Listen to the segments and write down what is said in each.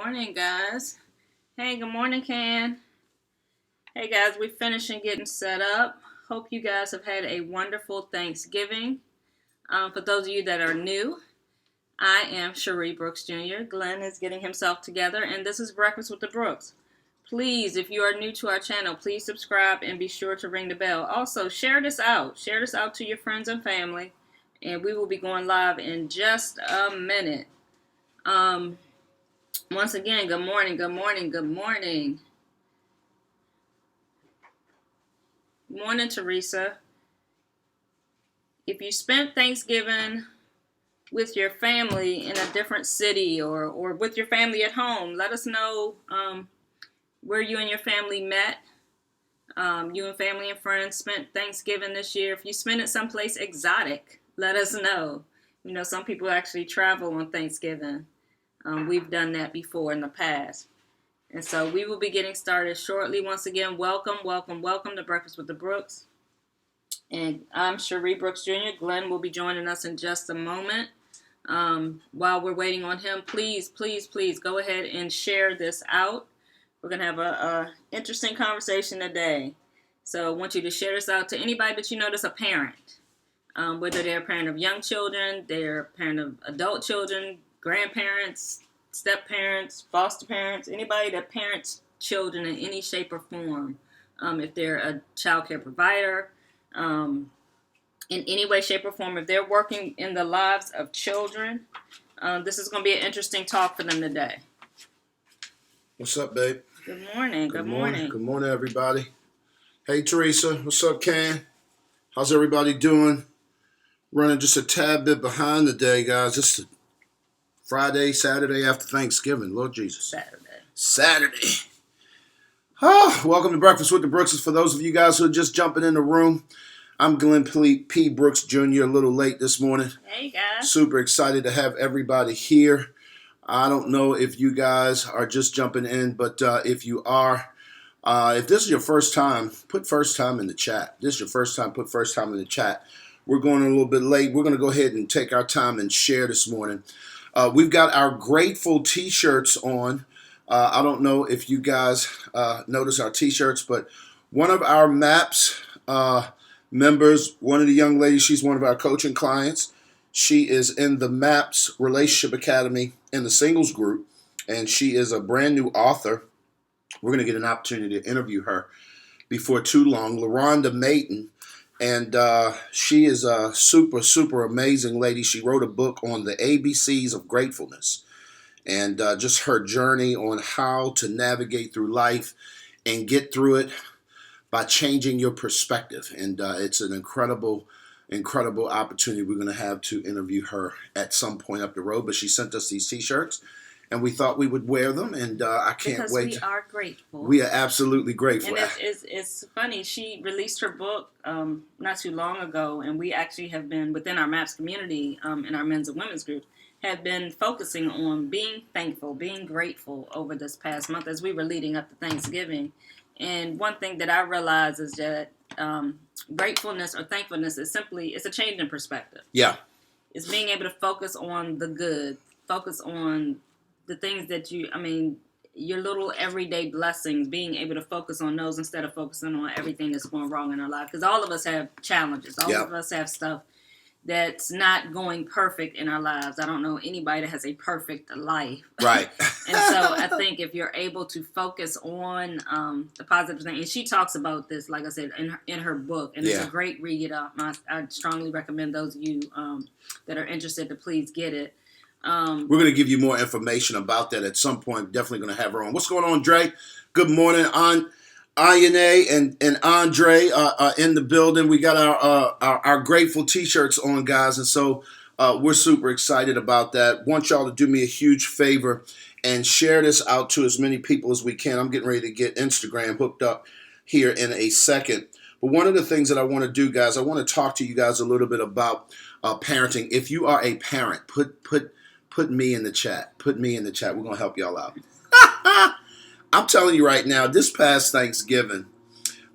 morning, guys. Hey, good morning, Ken. Hey, guys, we're finishing getting set up. Hope you guys have had a wonderful Thanksgiving. For those of you that are new, I am Sheri Brooks Jr. Glenn is getting himself together, and this is Breakfast with the Brooks. Please, if you are new to our channel, please subscribe and be sure to ring the bell. Also, share this out. Share this out to your friends and family, and we will be going live in just a minute. Once again, good morning, good morning, good morning. Good morning, Teresa. If you spent Thanksgiving with your family in a different city or with your family at home, let us know where you and your family met. You and family and friends spent Thanksgiving this year. If you spent it someplace exotic, let us know. You know, some people actually travel on Thanksgiving. We've done that before in the past. And so we will be getting started shortly. Once again, welcome to Breakfast with the Brooks. And I'm Sheri Brooks Jr. Glenn will be joining us in just a moment. While we're waiting on him, please go ahead and share this out. We're going to have a interesting conversation today. So I want you to share this out to anybody that you know that's a parent. Whether they're a parent of young children, they're a parent of adult children, grandparents, step-parents, foster parents, anybody that parents children in any shape or form. If they're a child care provider, in any way, shape, or form, if they're working in the lives of children, this is going to be an interesting talk for them today. What's up, babe? Good morning. Good morning. Good morning, everybody. Hey, Teresa. What's up, Ken? How's everybody doing? Running just a tad bit behind today, guys. It's Friday, Saturday after Thanksgiving. Lord Jesus. Saturday. Welcome to Breakfast with the Brookses. For those of you guys who are just jumping in the room, I'm Glenn P. Brooks Jr. A little late this morning. Hey, guys. Super excited to have everybody here. I don't know if you guys are just jumping in, but if you are, if this is your first time, put first time in the chat. This is your first time, put first time in the chat. We're going a little bit late. We're going to go ahead and take our time and share this morning. We've got our grateful t-shirts on. I don't know if you guys notice our t-shirts, but one of our MAPS members, one of the young ladies, she's one of our coaching clients. She is in the MAPS Relationship Academy in the singles group, and she is a brand new author. We're going to get an opportunity to interview her before too long, LaRonda Mayton. And she is a super amazing lady. She wrote a book on the ABCs of gratefulness and just her journey on how to navigate through life and get through it by changing your perspective. And it's an incredible opportunity we're going to have to interview her at some point up the road. But she sent us these t-shirts, and we thought we would wear them, and I can't wait. Because we are grateful. We are absolutely grateful. And it's funny. She released her book not too long ago, and we actually have been, within our MAPS community, in our men's and women's group, have been focusing on being thankful, being grateful over this past month as we were leading up to Thanksgiving. And one thing that I realized is that gratefulness or thankfulness is it's a change in perspective. Yeah. It's being able to focus on the good, focus on the things that your little everyday blessings, being able to focus on those instead of focusing on everything that's going wrong in our life. Because all of us have challenges. All of us have stuff that's not going perfect in our lives. I don't know anybody that has a perfect life. Right. And so I think if you're able to focus on the positive thing, and she talks about this, like I said, in her book, and it's a great read. I strongly recommend those of you that are interested to please get it. We're going to give you more information about that at some point. Definitely going to have her on. What's going on, Dre? Good morning, Ayane and Andre are in the building. We got our grateful t-shirts on, guys, and so we're super excited about that. Want y'all to do me a huge favor and share this out to as many people as we can. I'm getting ready to get Instagram hooked up here in a second. But one of the things that I want to do, guys, I want to talk to you guys a little bit about parenting. If you are a parent, put me in the chat. Put me in the chat. We're going to help y'all out. I'm telling you right now, this past Thanksgiving,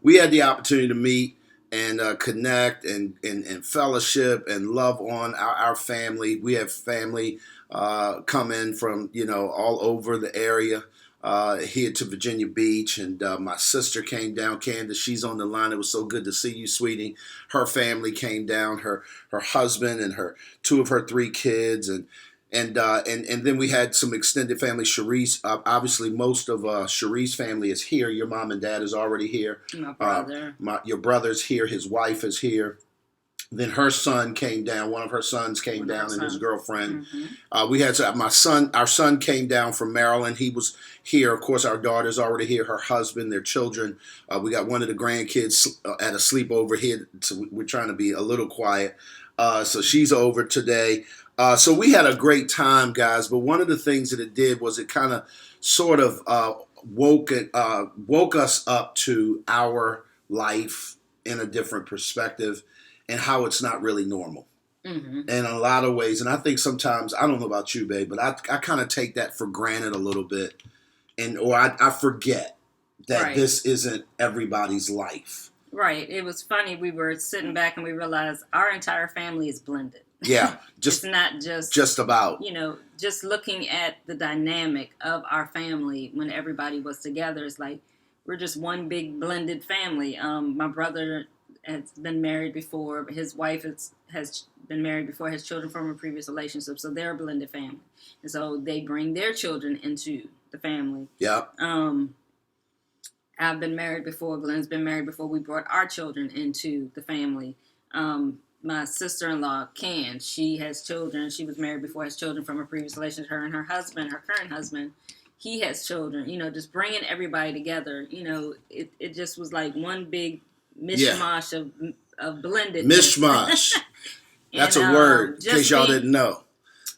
we had the opportunity to meet and connect and fellowship and love on our family. We have family come in from, all over the area here to Virginia Beach. And my sister came down, Candace. She's on the line. It was so good to see you, sweetie. Her family came down, her husband and two of her three kids. And then we had some extended family. Sharice, obviously, most of Sharice's family is here. Your mom and dad is already here. My brother. Your brother's here. His wife is here. Then her son came down. One of her sons came down, and his girlfriend. Mm-hmm. We had our son came down from Maryland. He was here. Of course, our daughter's already here. Her husband, their children. We got one of the grandkids at a sleepover here. So we're trying to be a little quiet. So she's over today. So we had a great time, guys. But one of the things that it did was it kind of sort of woke us up to our life in a different perspective and how it's not really normal. Mm-hmm. In a lot of ways. And I think sometimes, I don't know about you, babe, but I kind of take that for granted a little bit. Or I forget that this isn't everybody's life. Right. It was funny. We were sitting back and we realized our entire family is blended. Yeah. It's not just about, just looking at the dynamic of our family when everybody was together. It's like we're just one big blended family. My brother has been married before. His wife has been married before, has children from a previous relationship. So they're a blended family. And so they bring their children into the family. Yeah. I've been married before. Glenn's been married before. We brought our children into the family. My sister-in-law, Ken, she has children. She was married before, has children from a previous relationship. Her and her husband, her current husband, he has children. Just bringing everybody together. It just was like one big mishmash of blended. Mishmash. That's a word, in case y'all didn't know.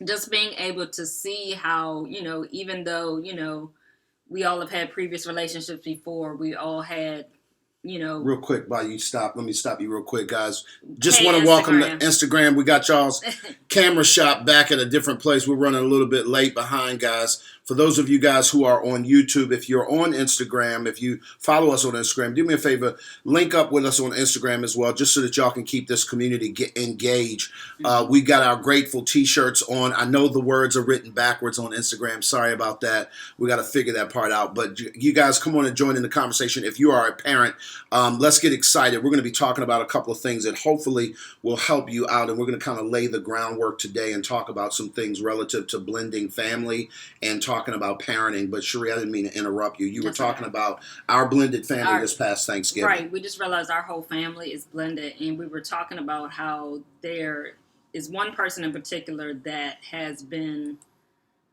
Just being able to see how, even though, we all have had previous relationships before, we all had, Real quick, while you stop, let me stop you real quick, guys. Just want to welcome to Instagram. We got y'all's camera shop back at a different place. We're running a little bit late behind, guys. For those of you guys who are on YouTube, if you're on Instagram, if you follow us on Instagram, do me a favor, link up with us on Instagram as well, just so that y'all can keep this community engaged. We got our grateful t-shirts on. I know the words are written backwards on Instagram. Sorry about that. We got to figure that part out. But you guys come on and join in the conversation. If you are a parent, let's get excited. We're going to be talking about a couple of things that hopefully will help you out. And we're going to kind of lay the groundwork today and talk about some things relative to blending family and talking about parenting. But Sheri, I didn't mean to interrupt you. You were talking about our blended family this past Thanksgiving. Right. We just realized our whole family is blended. And we were talking about how there is one person in particular that has been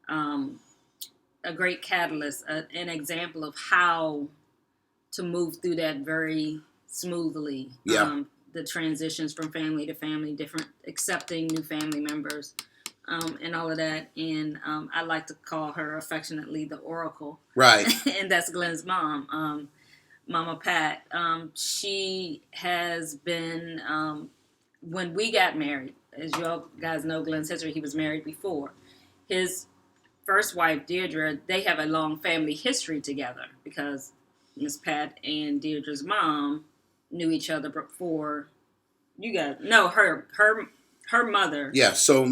a great catalyst, an example of how to move through that very smoothly. Yeah. The transitions from family to family, different accepting new family members. And all of that. And I like to call her affectionately the Oracle. Right. And that's Glenn's mom, Mama Pat. She has been, when we got married, as you all guys know Glenn's history, he was married before. His first wife, Deirdre, they have a long family history together because Miss Pat and Deirdre's mom knew each other before you guys. No, her mother. Yeah, so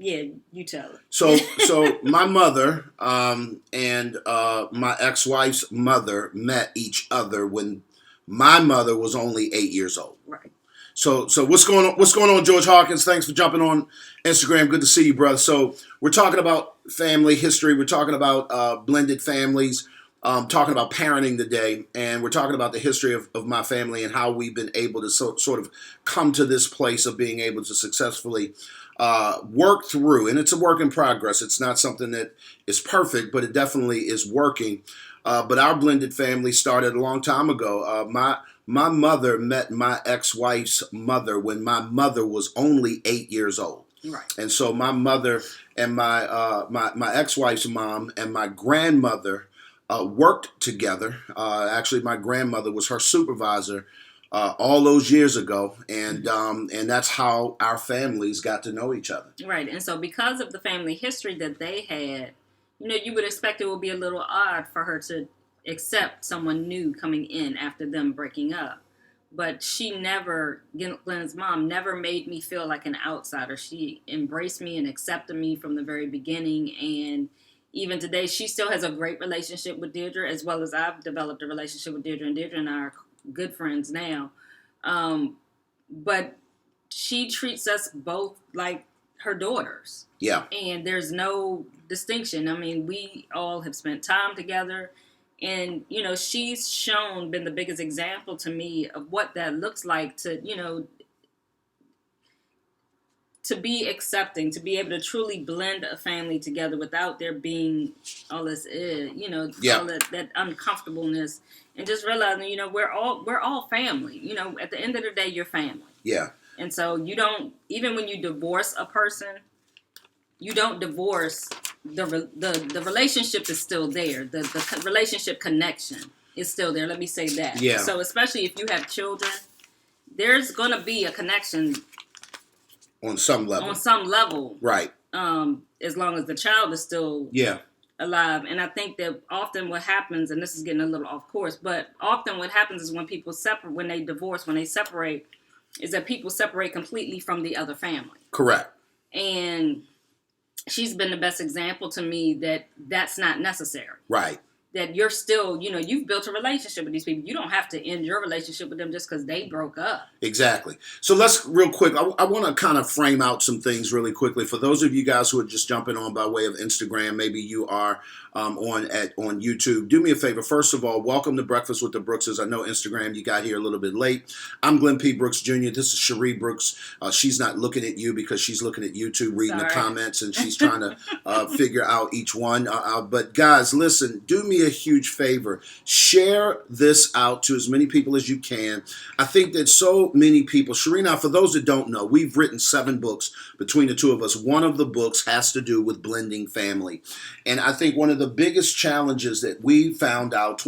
yeah, you tell her. So my mother and my ex-wife's mother met each other when my mother was only 8 years old. Right. So what's going on? What's going on, George Hawkins? Thanks for jumping on Instagram. Good to see you, brother. So we're talking about family history. We're talking about blended families. Talking about parenting today, and we're talking about the history of my family and how we've been able to sort of come to this place of being able to successfully work through, and it's a work in progress. It's not something that is perfect, but it definitely is working. But our blended family started a long time ago. My mother met my ex-wife's mother when my mother was only 8 years old. Right. And so my mother and my ex-wife's mom and my grandmother worked together. Actually, my grandmother was her supervisor all those years ago, and that's how our families got to know each other. Right, and so because of the family history that they had, you would expect it would be a little odd for her to accept someone new coming in after them breaking up. but Glenn's mom never made me feel like an outsider. She embraced me and accepted me from the very beginning. And even today, she still has a great relationship with Deirdre, as well as I've developed a relationship with Deirdre. And Deirdre and I are good friends now. But she treats us both like her daughters. Yeah. And there's no distinction. I mean, we all have spent time together. And, she's been the biggest example to me of what that looks like to be accepting, to be able to truly blend a family together without there being all this, all that uncomfortableness, and just realizing, we're all family. At the end of the day, you're family. Yeah. And so even when you divorce a person, you don't divorce the relationship is still there. The relationship connection is still there. Let me say that. Yeah. So especially if you have children, there's going to be a connection on some level. Right. As long as the child is still alive. And I think that often what happens, and this is getting a little off course, but often what happens is when people separate, when they separate, is that people separate completely from the other family. Correct. And she's been the best example to me that that's not necessary. Right. That you're still, you've built a relationship with these people. You don't have to end your relationship with them just because they broke up. Exactly. So let's real quick, I want to kind of frame out some things really quickly. For those of you guys who are just jumping on by way of Instagram, maybe you are on YouTube, do me a favor. First of all, welcome to Breakfast with the Brookses. I know Instagram, you got here a little bit late. I'm Glenn P. Brooks Jr. This is Sheri Brooks. She's not looking at you because she's looking at YouTube, reading the comments, and she's trying to figure out each one. But guys, listen, do me a huge favor. Share this out to as many people as you can. I think that so many people, Sheri and I, for those that don't know, we've written 7 books between the two of us. One of the books has to do with blending family. And I think one of the biggest challenges that we found out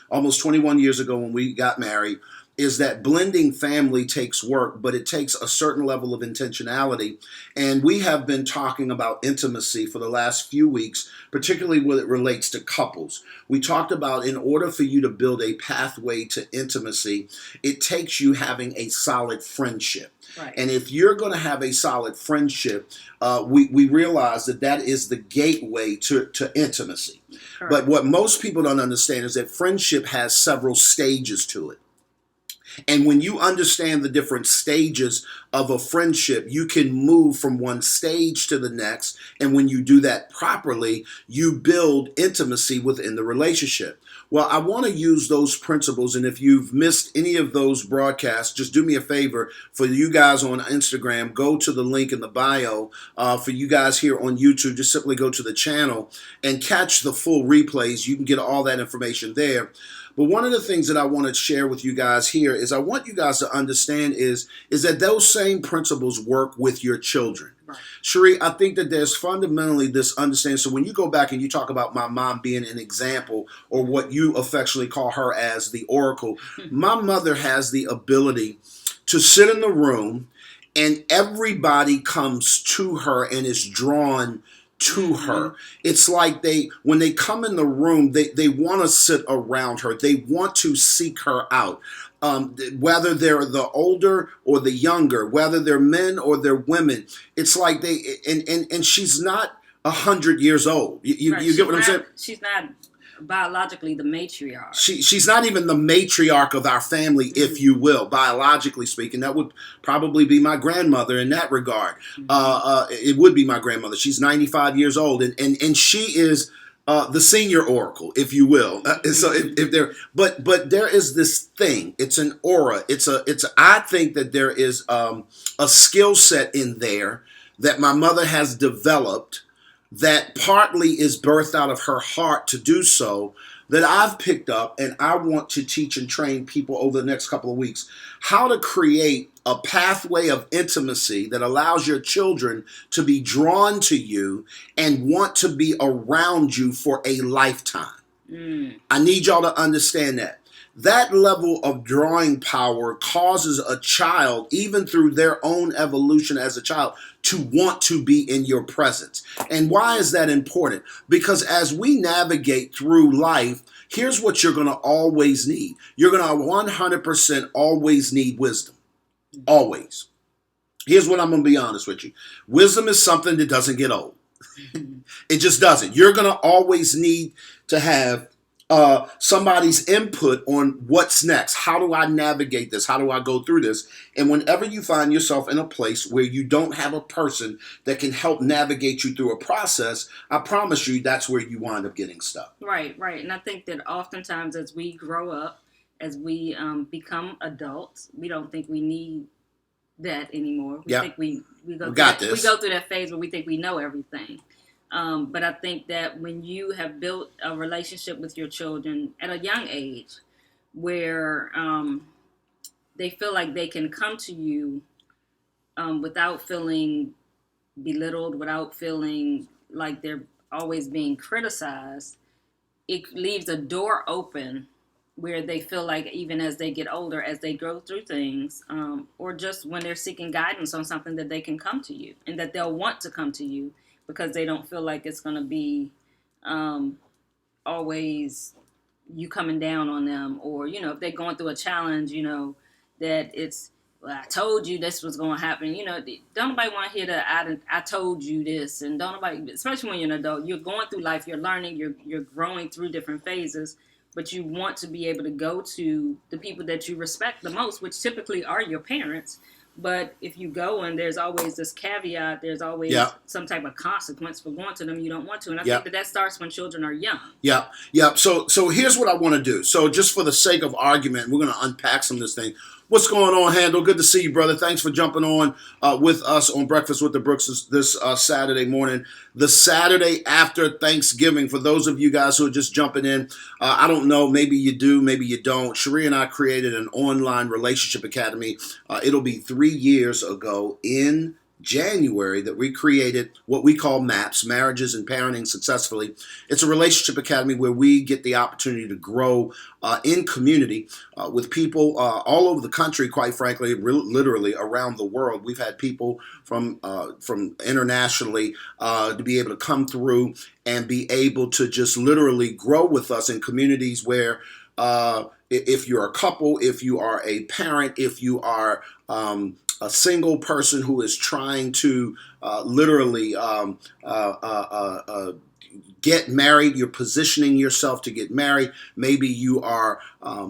almost 21 years ago when we got married is that blending family takes work, but it takes a certain level of intentionality. And we have been talking about intimacy for the last few weeks, particularly when it relates to couples. We talked about in order for you to build a pathway to intimacy, it takes you having a solid friendship. Right. And if you're going to have a solid friendship, we realize that is the gateway to intimacy. Correct. But what most people don't understand is that friendship has several stages to it. And when you understand the different stages of a friendship, you can move from one stage to the next. And when you do that properly, you build intimacy within the relationship. Well, I want to use those principles. And if you've missed any of those broadcasts, just do me a favor. For you guys on Instagram, go to the link in the bio. For you guys here on YouTube, just simply go to the channel and catch the full replays. You can get all that information there. But one of the things that I want to share with you guys here is I want you guys to understand is that those same principles work with your children. Right. Sheri, I think that there's fundamentally this understanding. So when you go back and you talk about my mom being an example, or what you affectionately call her as the oracle, my mother has the ability to sit in the room and everybody comes to her and is drawn to her. It's like when they come in the room, they want to sit around her. They want to seek her out. Whether they're the older or the younger, whether they're men or they're women, it's like and she's not 100 years old. You get what I'm saying? She's not biologically the matriarch. She's not even the matriarch of our family, if you will, biologically speaking. That would probably be my grandmother in that regard. It would be my grandmother. She's 95 years old, and she is the senior oracle, if you will. So but there is this thing. It's an aura. I think that there is a skill set in there that my mother has developed that partly is birthed out of her heart to do so, that I've picked up, and I want to teach and train people over the next couple of weeks how to create a pathway of intimacy that allows your children to be drawn to you and want to be around you for a lifetime. I need y'all to understand that. That level of drawing power causes a child, even through their own evolution as a child, to want to be in your presence. And why is that important? Because as we navigate through life, Here's what you're going to always need. You're going to 100% always need wisdom. Always. Here's what I'm going to be honest with you. Wisdom is something that doesn't get old. It just doesn't. You're going to always need to have somebody's input on what's next. How do I navigate this? How do I go through this? And whenever you find yourself in a place where you don't have a person that can help navigate you through a process, I promise you that's where you wind up getting stuck. Right. And I think that oftentimes as we grow up, as we become adults, we don't think we need that anymore. We think we go through that phase where we think we know everything. But I think that when you have built a relationship with your children at a young age where they feel like they can come to you without feeling belittled, without feeling like they're always being criticized, it leaves a door open where they feel like even as they get older, as they go through things, or just when they're seeking guidance on something, that they can come to you and that they'll want to come to you because they don't feel like it's going to be always you coming down on them, or, if they're going through a challenge, that it's, well, I told you this was going to happen. Don't nobody want to hear that I told you this, and don't nobody, especially when you're an adult, you're going through life, you're learning, you're growing through different phases. But you want to be able to go to the people that you respect the most, which typically are your parents. But if you go and there's always this caveat, there's always some type of consequence for going to them you don't want to. And I think that starts when children are young. Yeah. So here's what I want to do. So just for the sake of argument, we're going to unpack some of this thing. What's going on, Handel? Good to see you, brother. Thanks for jumping on with us on Breakfast with the Brooks this Saturday morning. The Saturday after Thanksgiving. For those of you guys who are just jumping in, I don't know, maybe you do, maybe you don't. Sheri and I created an online relationship academy. It'll be 3 years ago in January that we created what we call MAPS, Marriages and Parenting Successfully. It's a relationship academy where we get the opportunity to grow in community with people all over the country, quite frankly, literally around the world. We've had people from internationally to be able to come through and be able to just literally grow with us in communities where if you're a couple, if you are a parent, if you are a single person who is trying to literally get married, you're positioning yourself to get married. Maybe you are a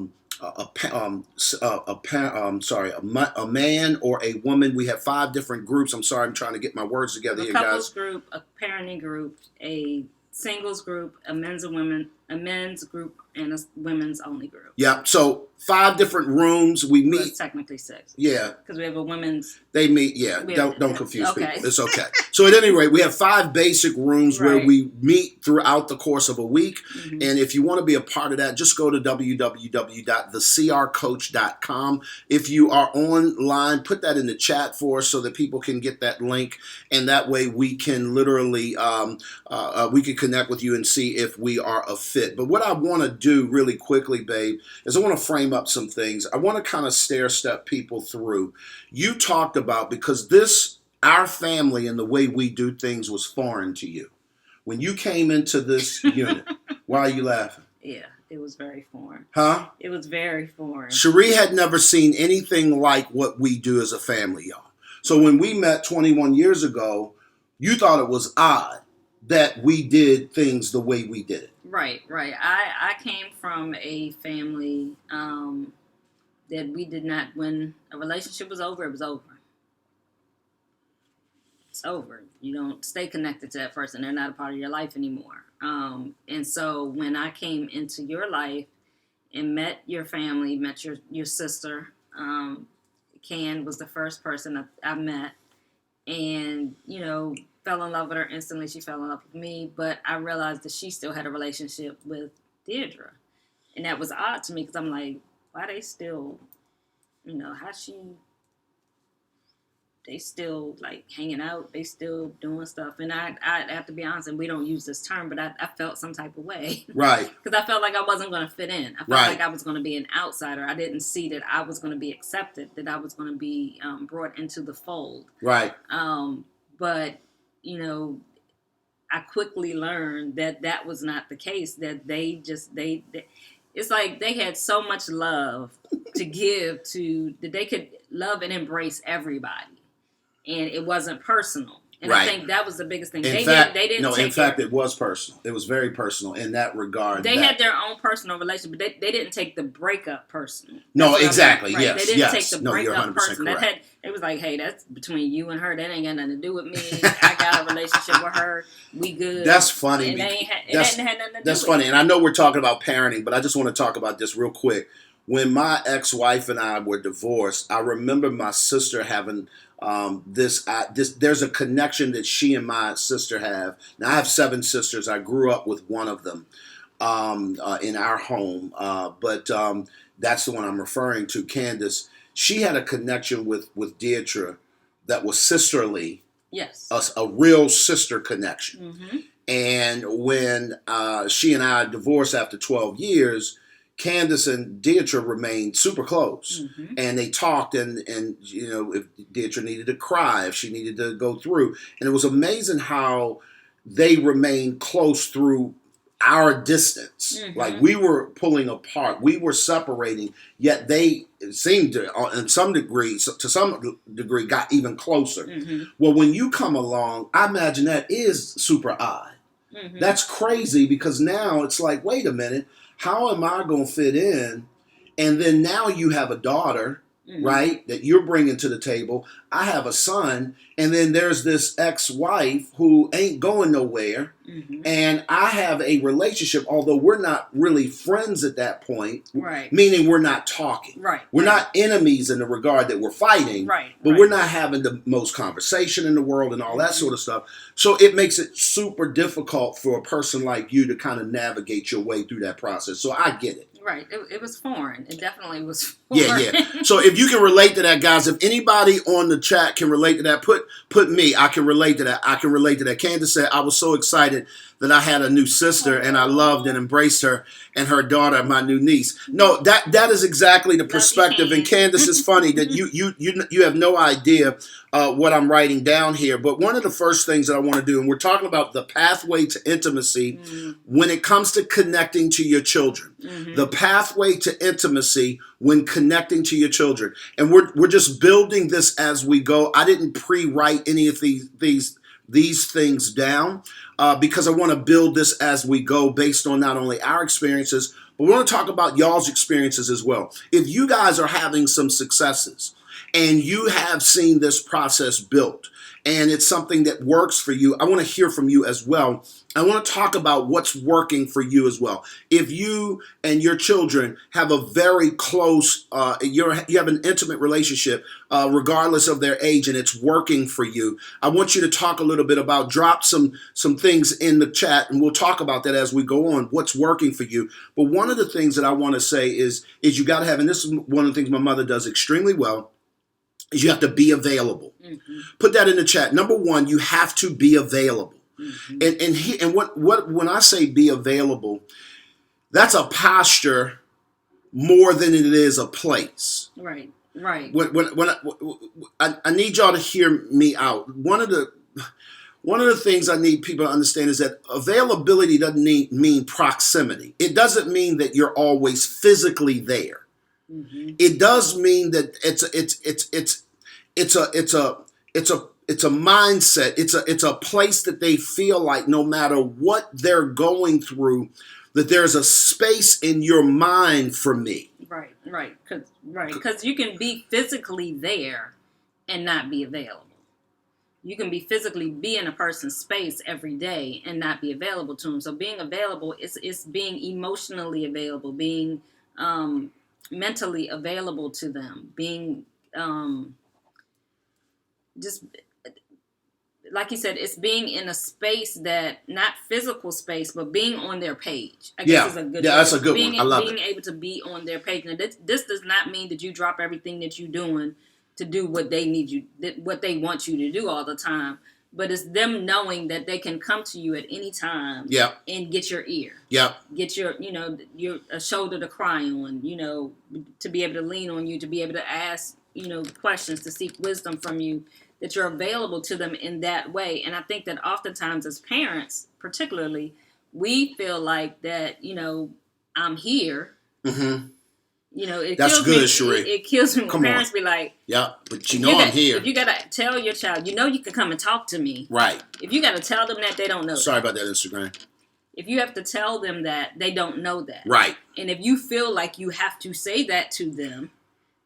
man or a woman. We have 5 different groups. I'm sorry, I'm trying to get my words together here, guys. A couples group, a parenting group, a singles group, a men's group, and a women's only group. Yeah, so 5 different rooms. We meet. Well, it's technically 6. Yeah. Because we have a women's. They meet, don't confuse people. It's okay. So at any rate, we have 5 basic rooms where we meet throughout the course of a week. Mm-hmm. And if you want to be a part of that, just go to www.thecrcoach.com. If you are online, put that in the chat for us so that people can get that link. And that way we can literally, we can connect with you and see if we are a fit. But what I want to do really quickly, babe, is I want to frame up some things. I want to kind of stair-step people through. You talked about, because our family and the way we do things was foreign to you. When you came into this unit, why are you laughing? Yeah, it was very foreign. Huh? It was very foreign. Sheri had never seen anything like what we do as a family, y'all. So when we met 21 years ago, you thought it was odd that we did things the way we did it. Right. I came from a family that we did not, when a relationship was over, it was over. It's over. You don't stay connected to that person. They're not a part of your life anymore. And so when I came into your life and met your family, met your sister, Can was the first person I met, and, fell in love with her instantly. She fell in love with me, but I realized that she still had a relationship with Deirdre. And that was odd to me because I'm like, why they still, they still like hanging out, they still doing stuff. And I have to be honest, and we don't use this term, but I felt some type of way. Right. Because I felt like I wasn't going to fit in. I felt like I was going to be an outsider. I didn't see that I was going to be accepted, that I was going to be brought into the fold. Right. But, I quickly learned that that was not the case. That they it's like they had so much love to give to that they could love and embrace everybody, and it wasn't personal. And I Right. think that was the biggest thing. In fact, they didn't no. take In fact, their, it was personal. It was very personal in that regard. they had their own personal relationship, but they didn't take the breakup personal. That's No, what I mean, exactly. right? Yes, They didn't yes. take the No, you're breakup 100% personal. That correct. had it was like, hey, that's between you and her. That ain't got nothing to do with me. I got a relationship with her. We good. That's funny. And it That's hadn't had nothing to do that's with funny. it. And I know we're talking about parenting, but I just want to talk about this real quick. When my ex-wife and I were divorced, I remember my sister having this. There's a connection that she and my sister have. Now I have 7 sisters. I grew up with one of them in our home, but that's the one I'm referring to, Candace. She had a connection with Deidre that was sisterly. Yes. A real sister connection. Mm-hmm. And when she and I divorced after 12 years, Candace and Deidre remained super close. Mm-hmm. And they talked, and you know, if Deidre needed to cry, if she needed to go through. And it was amazing how they remained close through our distance. Mm-hmm. Like we were pulling apart, we were separating, yet they seemed to, in some degree, to some degree, got even closer. Mm-hmm. Well, when you come along, I imagine that is super odd. Mm-hmm. That's crazy, because now it's like, wait a minute, how am I going to fit in? And then now you have a daughter, Mm-hmm. right, that you're bringing to the table. I have a son, and then there's this ex-wife who ain't going nowhere. Mm-hmm. And I have a relationship, although we're not really friends at that point, Right. meaning we're not talking. Right. We're right. not enemies in the regard that we're fighting, Right. but right. we're not having the most conversation in the world and all that sort of stuff. So it makes it super difficult for a person like you to kind of navigate your way through that process. So I get it. Right. It was foreign. It definitely was foreign. Yeah. So if you can relate to that, guys, if anybody on the chat can relate to that, put me. I can relate to that. I can relate to that. Candace said, I was so excited that I had a new sister, and I loved and embraced her, and her daughter, my new niece. No, that is exactly the perspective. And Candace, is funny that you have no idea what I'm writing down here. But one of the first things that I want to do, and we're talking about the pathway to intimacy when it comes to connecting to your children. Mm-hmm. The pathway to intimacy when connecting to your children. And we're just building this as we go. I didn't pre-write any of these things down because I want to build this as we go based on not only our experiences, but we want to talk about y'all's experiences as well. If you guys are having some successes and you have seen this process built and it's something that works for you, I want to hear from you as well. I want to talk about what's working for you as well. If you and your children have a very close, you have an intimate relationship, regardless of their age, and it's working for you, I want you to talk a little bit about, drop some things in the chat, and we'll talk about that as we go on, what's working for you. But one of the things that I want to say is you got to have, and this is one of the things my mother does extremely well, is you have to be available. Mm-hmm. Put that in the chat. Number one, you have to be available. Mm-hmm. And what when I say be available, that's a posture more than it is a place. Right. Right. When I need y'all to hear me out. One of the things I need people to understand is that availability doesn't mean proximity. It doesn't mean that you're always physically there. Mm-hmm. It does mean that it's a mindset. It's a place that they feel like no matter what they're going through, that there's a space in your mind for me. Right. Because you can be physically there and not be available. You can be in a person's space every day and not be available to them. So being available is being emotionally available, being mentally available to them, being just like you said, it's being in a space that, not physical space, but being on their page. I guess is a good. Yeah, that's a good one. I love being able to be on their page. Now, this does not mean that you drop everything that you're doing to do what they need you, what they want you to do all the time. But it's them knowing that they can come to you at any time. Yeah. And get your ear. Yeah. Get your a shoulder to cry on. To be able to lean on you, to be able to ask questions, to seek wisdom from you. that you're available to them in that way. And I think that oftentimes as parents, particularly, we feel like that, I'm here. Mm-hmm. It That's kills good, me. Sheree. It kills me when Come parents on. be like, yeah, but I'm here. If you got to tell your child, you can come and talk to me. Right. If you got to tell them that, they don't know. Sorry about that, Instagram. If you have to tell them that, they don't know that. Right. And if you feel like you have to say that to them,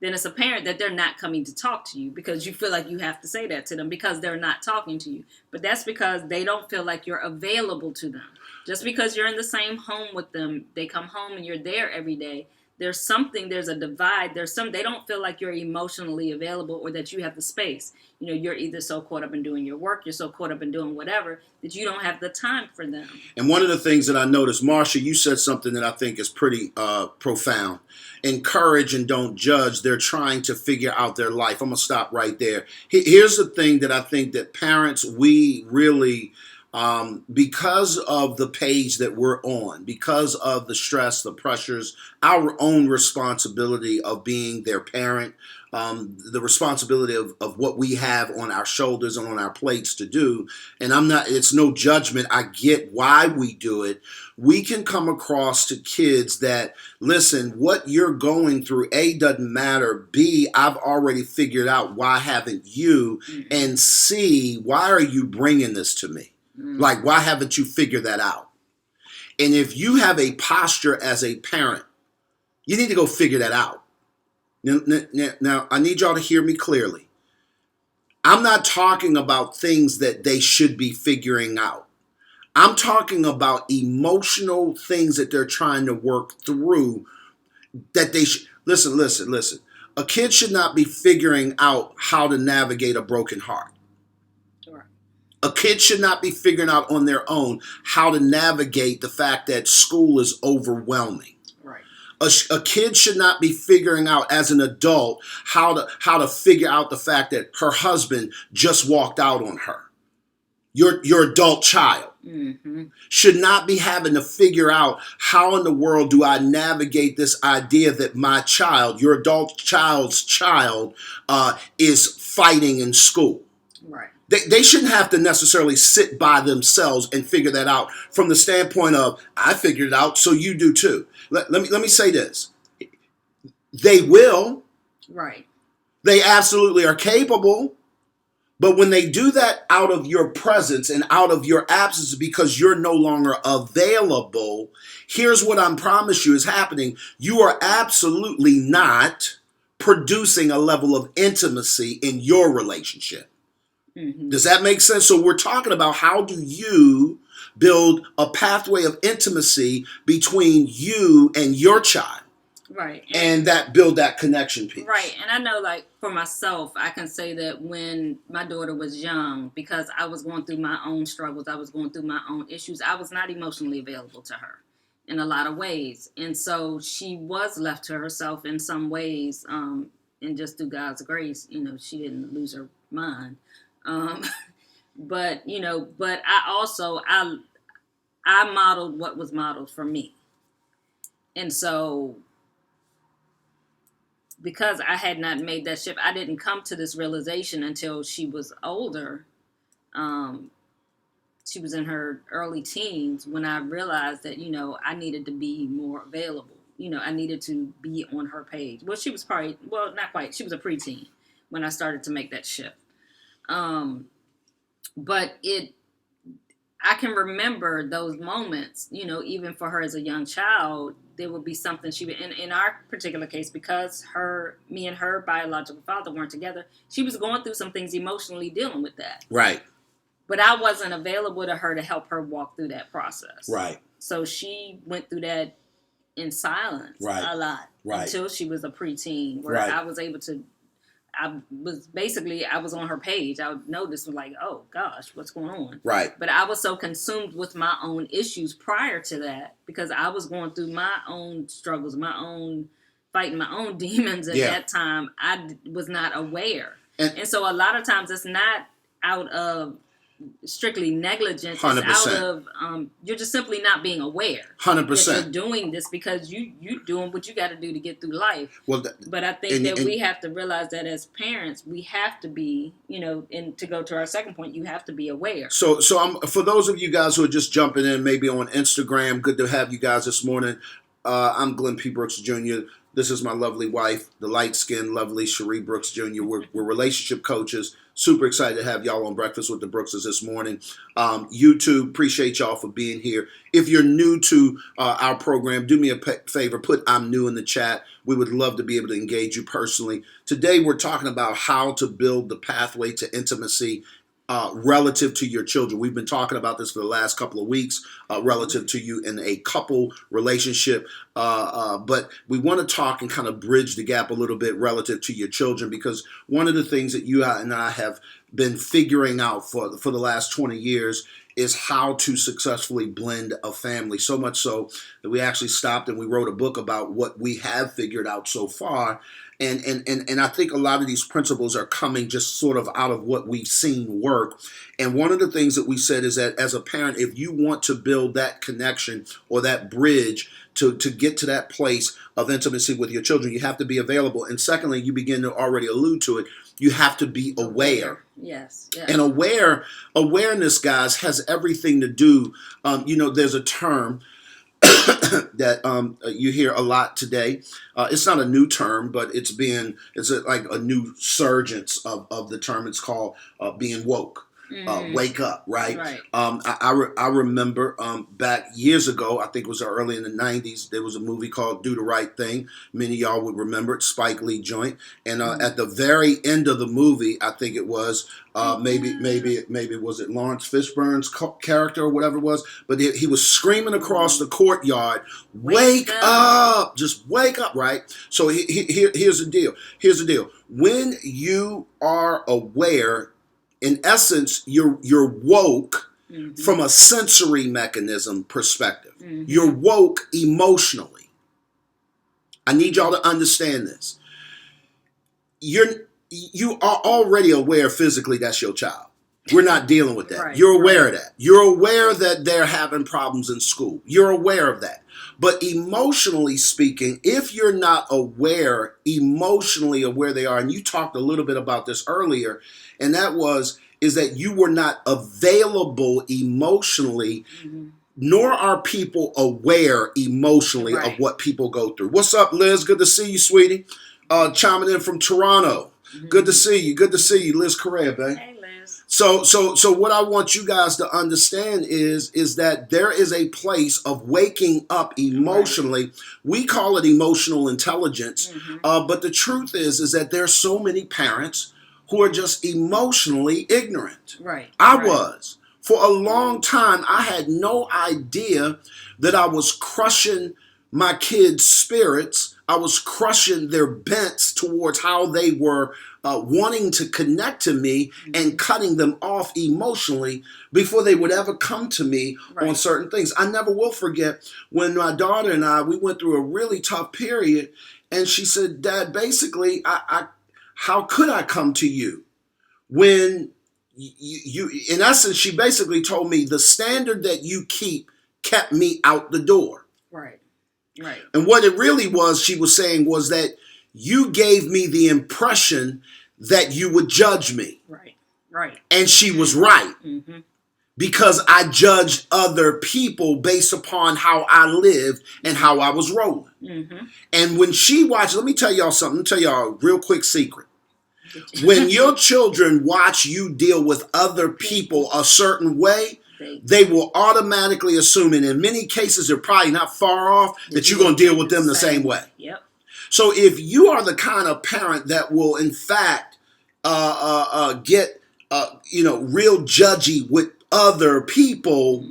then it's apparent that they're not coming to talk to you because you feel like you have to say that to them because they're not talking to you. But that's because they don't feel like you're available to them. Just because you're in the same home with them, they come home and you're there every day. There's a divide. They don't feel like you're emotionally available or that you have the space. You're either so caught up in doing your work, you're so caught up in doing whatever that you don't have the time for them. And one of the things that I noticed, Marsha, you said something that I think is pretty profound. Encourage and don't judge. They're trying to figure out their life. I'm going to stop right there. Here's the thing that I think that parents, we really, because of the page that we're on, because of the stress, the pressures, our own responsibility of being their parent, the responsibility of what we have on our shoulders and on our plates to do. And it's no judgment. I get why we do it. We can come across to kids that, listen, what you're going through, A, doesn't matter. B, I've already figured out why haven't you? And C, why are you bringing this to me? Like, why haven't you figured that out? And if you have a posture as a parent, you need to go figure that out. Now, I need y'all to hear me clearly. I'm not talking about things that they should be figuring out. I'm talking about emotional things that they're trying to work through that they should. Listen. A kid should not be figuring out how to navigate a broken heart. A kid should not be figuring out on their own how to navigate the fact that school is overwhelming. Right. A kid should not be figuring out as an adult how to figure out the fact that her husband just walked out on her. Your adult child should not be having to figure out how in the world do I navigate this idea that my child, your adult child's child, is fighting in school. Right. They shouldn't have to necessarily sit by themselves and figure that out from the standpoint of, I figured it out, so you do too. Let me say this. They will. Right. They absolutely are capable. But when they do that out of your presence and out of your absence because you're no longer available, here's what I promise you is happening. You are absolutely not producing a level of intimacy in your relationship. Does that make sense? So we're talking about how do you build a pathway of intimacy between you and your child. Right. And that build that connection piece. Right. And I know, like, for myself, I can say that when my daughter was young, because I was going through my own struggles, I was going through my own issues, I was not emotionally available to her in a lot of ways. And so she was left to herself in some ways, and just through God's grace, she didn't lose her mind. But I also, I modeled what was modeled for me. And so because I had not made that shift, I didn't come to this realization until she was older. She was in her early teens when I realized that, I needed to be more available. I needed to be on her page. Well, she was probably, not quite. She was a preteen when I started to make that shift. But I can remember those moments, even for her as a young child, there would be something she would, in our particular case, because me and her biological father weren't together, she was going through some things emotionally dealing with that. Right. But I wasn't available to her to help her walk through that process. Right. So she went through that in silence a lot until she was a preteen, where I was able to, I was on her page. I would notice, like, oh gosh, what's going on? Right. But I was so consumed with my own issues prior to that because I was going through my own struggles, fighting my own demons at that time. I was not aware. And so a lot of times it's not out of strictly negligence. It's 100%. out of you're just simply not being aware 100%. that you're doing this because you doing what you got to do to get through life. Well, but I think that we have to realize that as parents, we have to be, and to go to our second point, you have to be aware. So for those of you guys who are just jumping in, maybe on Instagram, good to have you guys this morning. I'm Glenn P. Brooks Jr. This is my lovely wife, the light-skinned, lovely Sheri Brooks Jr. We're relationship coaches. Super excited to have y'all on Breakfast with the Brookses this morning. YouTube, appreciate y'all for being here. If you're new to our program, do me a favor, put "I'm new" in the chat. We would love to be able to engage you personally. Today, we're talking about how to build the pathway to intimacy relative to your children. We've been talking about this for the last couple of weeks, relative to you in a couple relationship. But we want to talk and kind of bridge the gap a little bit relative to your children, because one of the things that you and I have been figuring out for the last 20 years is how to successfully blend a family. So much so that we actually stopped and we wrote a book about what we have figured out so far. And I think a lot of these principles are coming just sort of out of what we've seen work. And one of the things that we said is that as a parent, if you want to build that connection or that bridge to get to that place of intimacy with your children, you have to be available. And secondly, you begin to already allude to it, you have to be aware. Yes. And awareness, guys, has everything to do. There's a term that you hear a lot today. It's not a new term, but it's like a new surgence of the term. It's called being woke. Wake up, right? I remember back years ago, I think it was early in the 90s, there was a movie called Do the Right Thing. Many of y'all would remember it, Spike Lee joint. And at the very end of the movie, I think it was, maybe was it Lawrence Fishburne's character or whatever it was, but he was screaming across the courtyard, wake up! Just wake up, right? So here's the deal. When you are aware, in essence, you're woke from a sensory mechanism perspective. You're woke emotionally. I need y'all to understand this. You are already aware physically that's your child. We're not dealing with that. Right, You're aware of that. You're aware that they're having problems in school. You're aware of that. But emotionally speaking, if you're not aware emotionally of where they are, and you talked a little bit about this earlier, and that is that you were not available emotionally, nor are people aware emotionally of what people go through. What's up, Liz? Good to see you, sweetie. Chiming in from Toronto. Good to see you. Good to see you, Liz Correa, babe. Hey, Liz. So what I want you guys to understand is that there is a place of waking up emotionally. Right. We call it emotional intelligence, but the truth is that there's so many parents who are just emotionally ignorant. Right. I was. For a long time, I had no idea that I was crushing my kids' spirits. I was crushing their bents towards how they were wanting to connect to me and cutting them off emotionally before they would ever come to me on certain things. I never will forget when my daughter and we went through a really tough period, and she said, Dad, basically, how could I come to you when you, in essence, she basically told me the standard that you kept me out the door. Right. And what it really was, she was saying, was that you gave me the impression that you would judge me. Right. And she was right. Because I judged other people based upon how I lived and how I was rolling. And when she watched, let me tell y'all something. Let me tell y'all a real quick secret. When your children watch you deal with other people a certain way, they will automatically assume, and in many cases they're probably not far off, that you're going to deal with them the same way. Yep. So if you are the kind of parent that will in fact get real judgy with other people,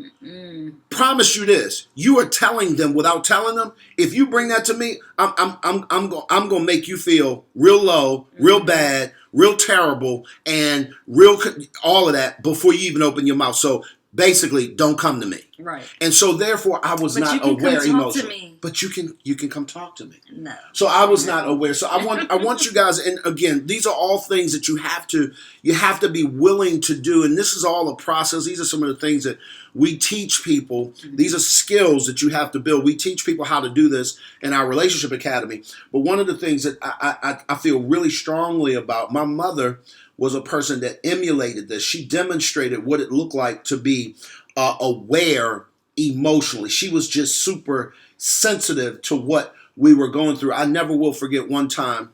promise you this: you are telling them without telling them. If you bring that to me, I'm gonna make you feel real low, real bad, real terrible, and real all of that before you even open your mouth. So basically, don't come to me. Right. And so therefore I was But not you can aware come talk emotionally. to me. But you can come talk to me. No. So I was not aware. So I want you guys, and again, these are all things that you have to be willing to do. And this is all a process. These are some of the things that we teach people. These are skills that you have to build. We teach people how to do this in our relationship academy. But one of the things that I feel really strongly about, my mother was a person that emulated this. She demonstrated what it looked like to be aware emotionally. She was just super sensitive to what we were going through. I never will forget one time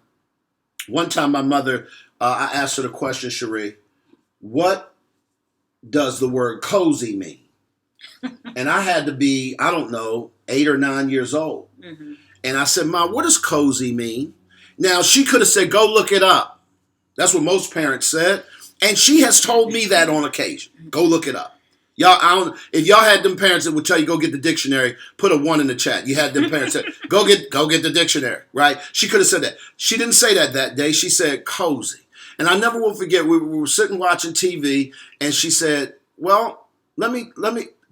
my mother, I asked her the question, Sheri, what does the word cozy mean? And I had to be, I don't know, 8 or 9 years old. Mm-hmm. And I said, Ma, what does cozy mean? Now, she could have said, go look it up. That's what most parents said. And she has told me that on occasion. Go look it up. Y'all, if y'all had them parents that would tell you go get the dictionary, put a 1 in the chat. You had them parents that go get the dictionary, right? She could have said that. She didn't say that day. She said cozy. And I never will forget, we were sitting watching TV, and she said, well, let me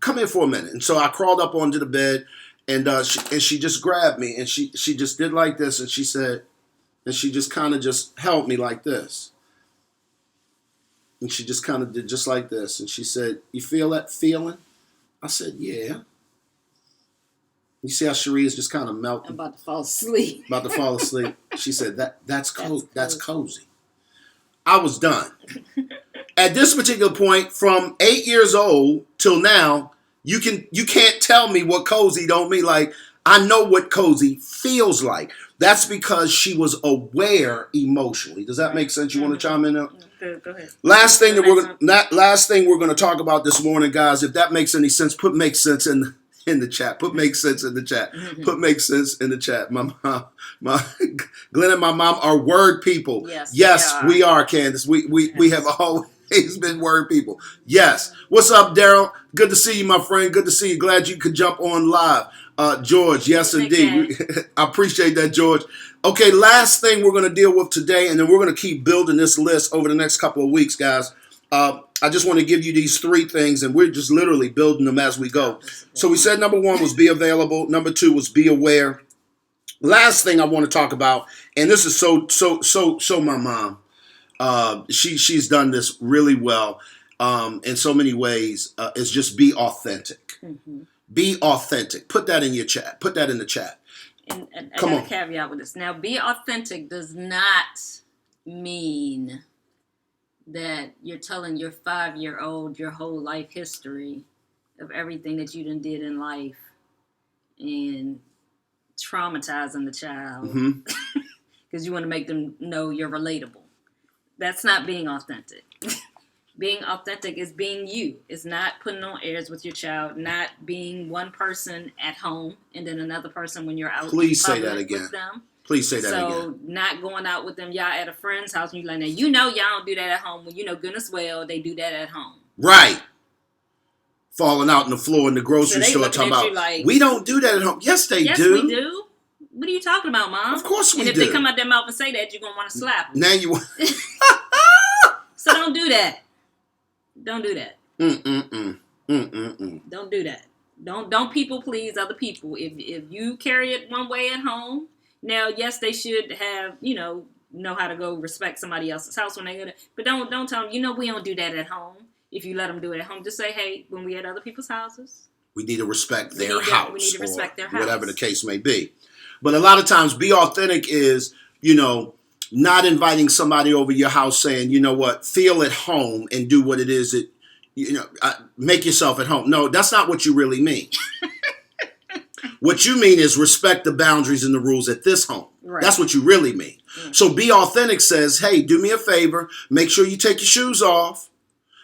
come here for a minute. And so I crawled up onto the bed, and she just grabbed me, and she just did like this, and she said, and she just kind of just held me like this. And she just kind of did just like this. And she said, you feel that feeling? I said, yeah. You see how Sheri is just kind of melting? I'm about to fall asleep. She said, that's cozy. I was done. At this particular point, from 8 years old till now, you can't tell me what cozy don't mean. Like, I know what cozy feels like. That's because she was aware emotionally. Does that make sense? You want to chime in now? Go ahead. Last thing we're gonna talk about this morning, guys. If that makes any sense, put "makes sense" in the chat. Put "makes sense" in the chat. Mm-hmm. Put "makes sense" in the chat. My Glenn and my mom are word people. Yes, we are, Candace. We have always been word people. Yes. What's up, Daryl? Good to see you, my friend. Good to see you. Glad you could jump on live. George, yes, indeed. I appreciate that, George. Okay, last thing we're going to deal with today, and then we're going to keep building this list over the next couple of weeks, guys. I just want to give you these 3 things, and we're just literally building them as we go. So we said number 1 was be available. Number 2 was be aware. Last thing I want to talk about, and this is so my mom. She's done this really well in so many ways. Is just be authentic. Mm-hmm. Be authentic. Put that in your chat. Put that in the chat. And I got a caveat with this. Now, be authentic does not mean that you're telling your 5-year-old your whole life history of everything that you done did in life and traumatizing the child because you want to make them know you're relatable. That's not being authentic. Being authentic is being you. It's not putting on airs with your child, not being one person at home and then another person when you're out. Please say that again. With them. Please say that again. So not going out with them, y'all at a friend's house and you're like, now you know y'all don't do that at home. When you know goodness well they do that at home. Right. Falling out on the floor in the grocery store talking about, like, we don't do that at home. Yes, they do. Yes, we do. What are you talking about, Mom? Of course we do. And if they come out their mouth and say that, you're going to want to slap them. Now you want. So don't do that. Don't do that. Don't do that. Don't people please other people. If you carry it one way at home, now yes, they should have know how to go respect somebody else's house when they go there. But don't tell them we don't do that at home. If you let them do it at home, just say, hey, when we at other people's houses, we need to respect their house. We need to respect their house, whatever the case may be. But a lot of times, be authentic is not inviting somebody over your house saying, you know what, feel at home and do what it is that, make yourself at home. No, that's not what you really mean. What you mean is respect the boundaries and the rules at this home. Right. That's what you really mean. Mm. So be authentic says, hey, do me a favor. Make sure you take your shoes off.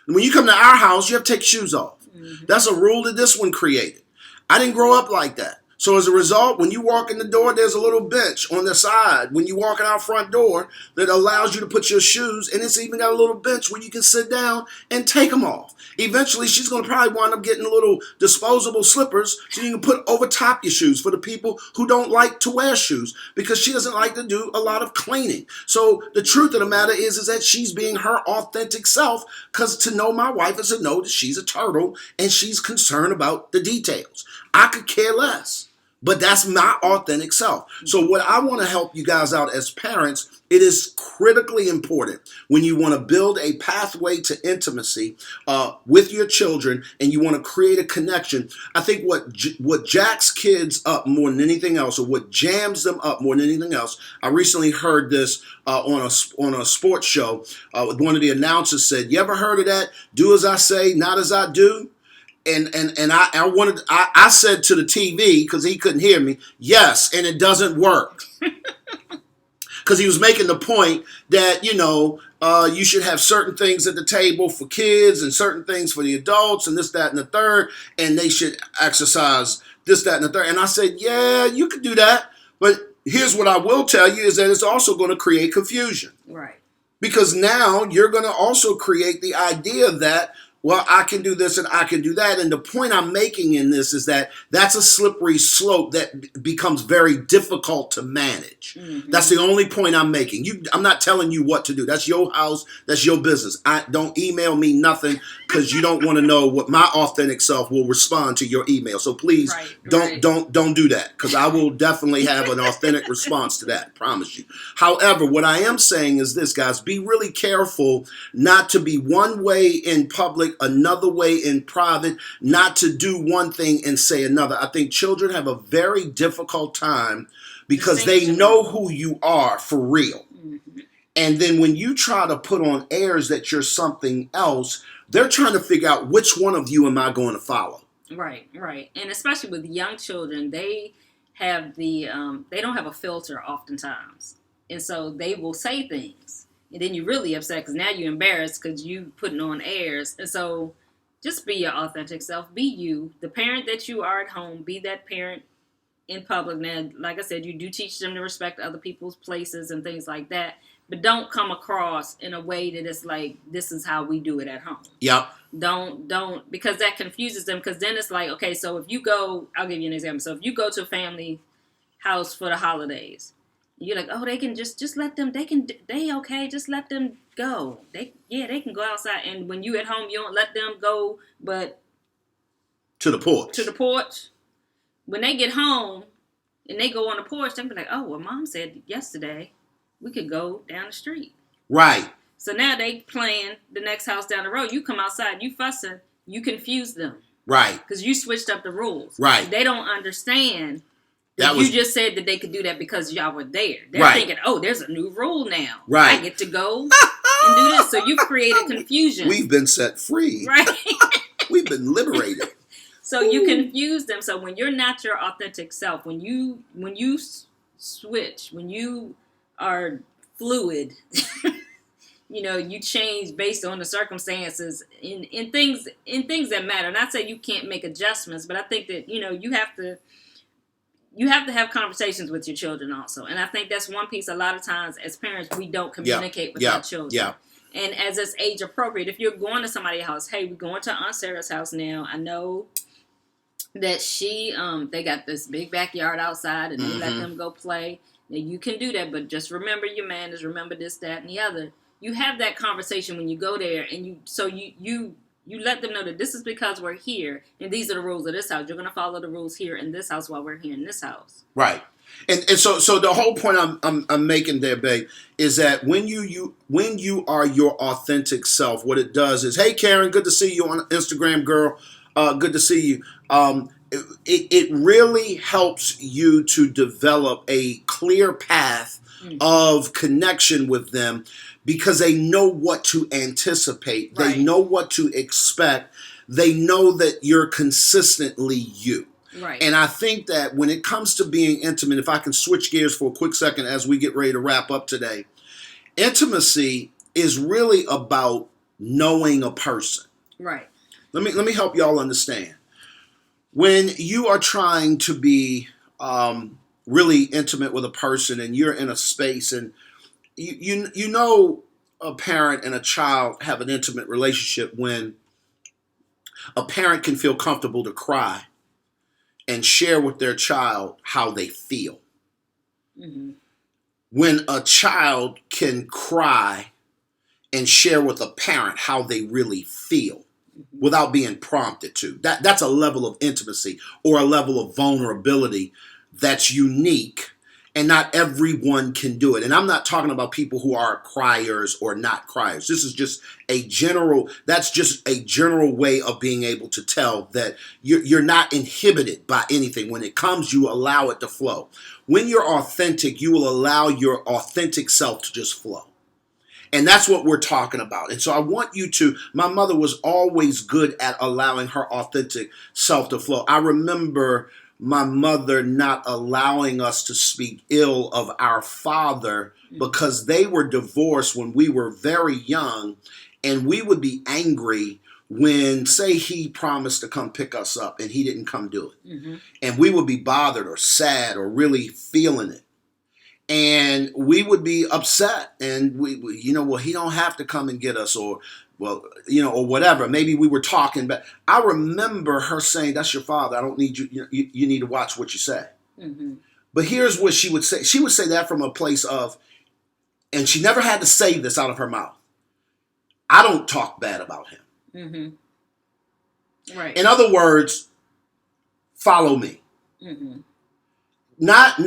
And when you come to our house, you have to take your shoes off. Mm-hmm. That's a rule that this one created. I didn't grow up like that. So as a result, when you walk in the door, there's a little bench on the side when you walk in our front door that allows you to put your shoes, and it's even got a little bench where you can sit down and take them off. Eventually, she's going to probably wind up getting little disposable slippers so you can put over top your shoes for the people who don't like to wear shoes because she doesn't like to do a lot of cleaning. So the truth of the matter is that she's being her authentic self, because to know my wife is to know that she's a turtle and she's concerned about the details. I could care less. But that's my authentic self. So what I want to help you guys out as parents, it is critically important when you want to build a pathway to intimacy with your children and you want to create a connection. I think what jacks kids up more than anything else, or what jams them up more than anything else, I recently heard this on a sports show. One of the announcers said, "You ever heard of that? Do as I say, not as I do." And I said to the TV, because he couldn't hear me, yes, and it doesn't work. Because he was making the point that, you should have certain things at the table for kids and certain things for the adults and this, that, and the third, and they should exercise this, that, and the third. And I said, yeah, you could do that, but here's what I will tell you is that it's also going to create confusion. Right. Because now you're going to also create the idea that, well, I can do this and I can do that. And the point I'm making in this is that that's a slippery slope that becomes very difficult to manage. Mm-hmm. That's the only point I'm making. I'm not telling you what to do. That's your house. That's your business. Don't email me nothing, because you don't want to know what my authentic self will respond to your email. So please don't do that, because I will definitely have an authentic response to that. Promise you. However, what I am saying is this, guys, be really careful not to be one way in public, another way in private, not to do one thing and say another. I think children have a very difficult time because they know who you are for real. Mm-hmm. And then when you try to put on airs that you're something else, they're trying to figure out which one of you am I going to follow. Right. And especially with young children, they have they don't have a filter oftentimes. And so they will say things. And then you're really upset because now you're embarrassed because you putting on airs. And so just be your authentic self. Be you. The parent that you are at home, be that parent in public. Now, like I said, you do teach them to respect other people's places and things like that. But don't come across in a way that it's like, this is how we do it at home. Yep. Don't, because that confuses them. Because then it's like, okay, so if you go, I'll give you an example. So if you go to a family house for the holidays, you're like, oh, they can just let them, they okay, just let them go. They can go outside. And when you at home, you don't let them go, but to the porch. When they get home and they go on the porch, they'll be like, oh, well, Mom said yesterday we could go down the street. Right. So now they playing the next house down the road. You come outside, you fussing, you confuse them. Right. Because you switched up the rules. Right. They don't understand. You just said that they could do that because y'all were there. They're thinking, oh, there's a new rule now. Right. I get to go and do this. So you created confusion. We've been set free. Right. We've been liberated. So you confuse them. So when you're not your authentic self, when you switch, when you are fluid, you change based on the circumstances in things that matter. Not say you can't make adjustments, but I think that you have to have conversations with your children also. And I think that's one piece a lot of times as parents, we don't communicate with our children. Yeah. And as it's age appropriate, if you're going to somebody's house, hey, we're going to Aunt Sarah's house now. I know that they got this big backyard outside and they let them go play. Now you can do that, but just remember your manners, remember this, that, and the other. You have that conversation when you go there, and you let them know that this is because we're here, and these are the rules of this house. You're going to follow the rules here in this house while we're here in this house. Right. And so the whole point I'm making there, babe, is that when you are your authentic self, what it does is, hey, Karen, good to see you on Instagram, girl. Good to see you. It really helps you to develop a clear path of connection with them, because they know what to anticipate. Right. They know what to expect. They know that you're consistently you. Right. And I think that when it comes to being intimate, if I can switch gears for a quick second as we get ready to wrap up today, intimacy is really about knowing a person. Right. Let me help y'all understand. When you are trying to be really intimate with a person and you're in a space and you know a parent and a child have an intimate relationship when a parent can feel comfortable to cry and share with their child how they feel. Mm-hmm. When a child can cry and share with a parent how they really feel without being prompted to. That's a level of intimacy or a level of vulnerability that's unique, and not everyone can do it. And I'm not talking about people who are criers or not criers. This is just that's just a general way of being able to tell that you're not inhibited by anything. When it comes, you allow it to flow. When you're authentic, you will allow your authentic self to just flow. And that's what we're talking about. And so I want you to, my mother was always good at allowing her authentic self to flow. I remember my mother not allowing us to speak ill of our father because they were divorced when we were very young, and we would be angry when, say, he promised to come pick us up and he didn't come do it. Mm-hmm. And we would be bothered or sad or really feeling it. And we would be upset, and we well, he don't have to come and get us, or, well, or whatever. Maybe we were talking, but I remember her saying, "That's your father. I don't need you. You need to watch what you say." Mm-hmm. But here's what she would say. She would say that from a place of, and she never had to say this out of her mouth, "I don't talk bad about him." Mm-hmm. Right. In other words, follow me. Mm-hmm. Not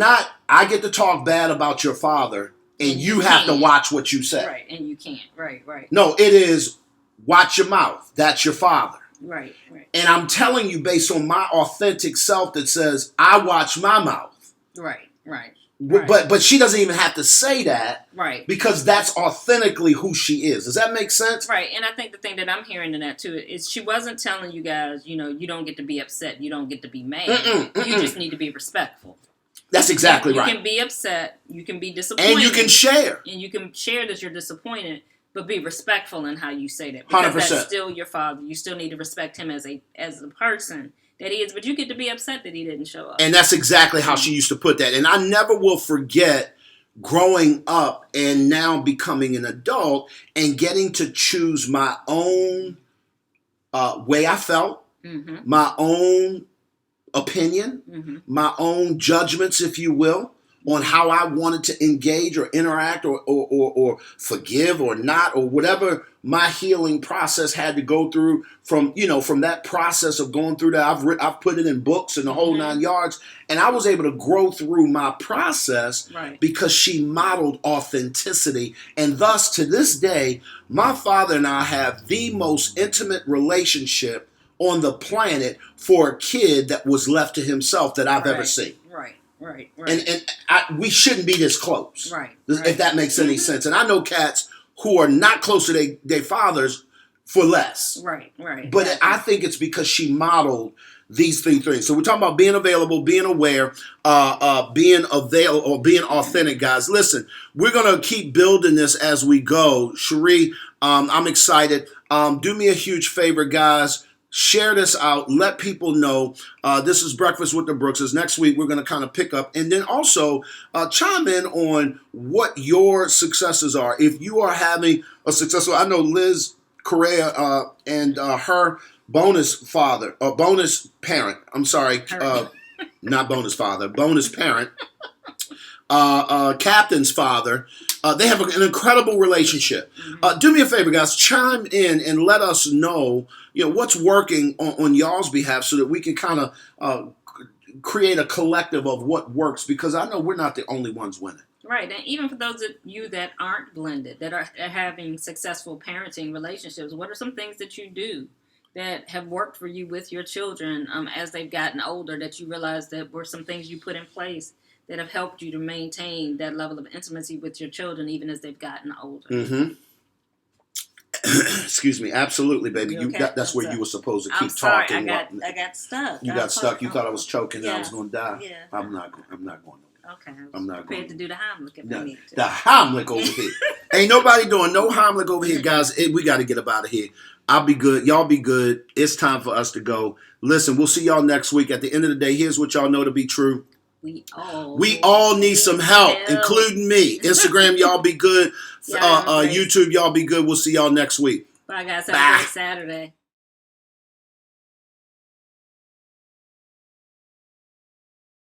I get to talk bad about your father and you have to watch what you say. Right, and you can't. Right. No, it is watch your mouth. That's your father. Right. And I'm telling you based on my authentic self that says I watch my mouth. Right. But she doesn't even have to say that. Right. Because that's authentically who she is. Does that make sense? Right. And I think the thing that I'm hearing in that too is she wasn't telling you guys, you don't get to be upset. You don't get to be mad. You just need to be respectful. That's exactly right. You can be upset. You can be disappointed. And you can share. And you can share that you're disappointed, but be respectful in how you say that. Because 100%. That's still your father. You still need to respect him as a person that he is. But you get to be upset that he didn't show up. And that's exactly how she used to put that. And I never will forget growing up and now becoming an adult and getting to choose my own way I felt, mm-hmm. my own opinion, mm-hmm. my own judgments, if you will, on how I wanted to engage or interact or forgive or not, or whatever my healing process had to go through from that process of going through that. I've put it in books and the whole mm-hmm. 9 yards, and I was able to grow through my process because she modeled authenticity. And thus, to this day, my father and I have the most intimate relationship on the planet for a kid that was left to himself that I've ever seen. Right. And we shouldn't be this close. Right. If that makes any sense. And I know cats who are not close to their fathers for less. Right. But exactly. I think it's because she modeled these three things. So we're talking about being available, being aware, being authentic, guys. Listen, we're going to keep building this as we go. Sheri, I'm excited. Do me a huge favor, guys. Share this out. Let people know. This is Breakfast with the Brookses. Next week, we're going to kind of pick up. And then also chime in on what your successes are. If you are having a successful, I know Liz Correa and her bonus parent. I'm sorry. Not bonus father. Bonus parent. Captain's father. They have an incredible relationship. Do me a favor, guys. Chime in and let us know, what's working on y'all's behalf so that we can kind of create a collective of what works, because I know we're not the only ones winning. Right. And even for those of you that aren't blended, that are having successful parenting relationships, what are some things that you do that have worked for you with your children as they've gotten older, that you realize that were some things you put in place that have helped you to maintain that level of intimacy with your children even as they've gotten older? Mm-hmm. Excuse me. Absolutely, baby. Okay? That's where you were supposed to keep talking. I got stuck. You got stuck. You thought I was choking and I was going to die. Yeah. I'm not going nowhere. Okay. I'm not prepared to do the Heimlich if I need to. The Heimlich over here. Ain't nobody doing no Heimlich over here, guys. We got to get up out of here. I'll be good. Y'all be good. It's time for us to go. Listen, we'll see y'all next week. At the end of the day, here's what y'all know to be true. We all need some help, including me. Instagram, y'all be good. YouTube, y'all be good. We'll see y'all next week. Bye, guys. Have a great Saturday.